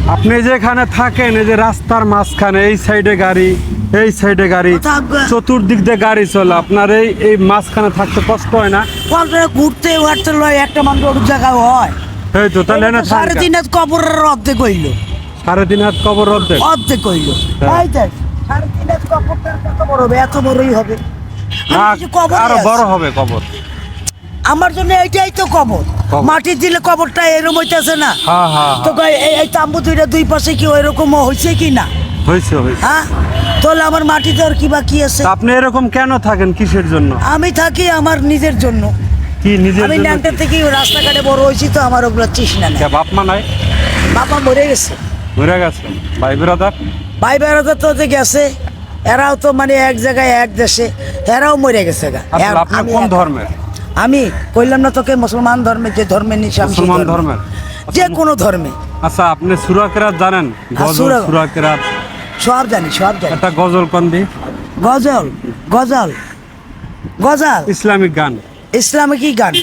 আপনি যেখানে থাকেন এই যে রাস্তার মাঝখানে এই সাইডে গাড়ি এই সাইডে গাড়ি চতুর্দিক দিয়ে গাড়ি চলে আপনার এই মাঝখানে থাকতে কষ্ট হয় না? ঘুরতে উঠতে লয় একটা মানুষ ওর জায়গায় হয়। এই তো তাহলে না 3.5 হাত কবরের অর্ধেক হইলো। 3.5 হাত কবর অর্ধেক অর্ধেক হইলো। হ্যাঁ। এই দেখ 3.5 হাত কবরটা কত বড় হবে? এত বড়ই হবে। না, আমি কিছু কবরই আরো আছে। বড় হবে কবর। আমার জন্য এইটাই তো কবর। কবর। মাটি দিলে কবরটা এরকম হইতেছে না। হ্যাঁ হ্যাঁ তো এই তাম্বু দুইটা দুই পাশে কি ওইরকম হয়েছে কি না? হয়েছে হয়েছে। হ্যাঁ, তাহলে আমার মাটিতে আর কি বাকি আছে? তা আপনি এরকম কেন থাকেন কিসের জন্য? আমি থাকি আমার নিজের জন্য। কি নিজের আমি জন্য? ন্যাংটা থেকে রাস্তাঘাটে বড় হয়েছি তো আমার ওগুলো তৃষ্ণা নেই। কে বাপ মা নাই? বাবা মরে গেছে। মরে গেছে। ভাই ব্রাদার? ভাই বেড়াতে তো যে গেছে, এরাও তো মানে এক জায়গায় এক দেশে, এরাও মরে গেছে গা। আসলে আপনি আমি কোন একা। ধর্মের? আমি কইলাম না তোকে মুসলমান ধর্মে, যে ধর্মের নিশা আমি সেই মুসলমান ধর্মের। ধর্মের? যে কোনো ধর্মে আচ্ছা আপনি সূরা কেরাত জানেন? গজল সূরা- সূরা কেরাত সব জানি, সব জানি। একটা গজল কন্দি গজল গজল গজল ইসলামিক গান ইসলামিক গান।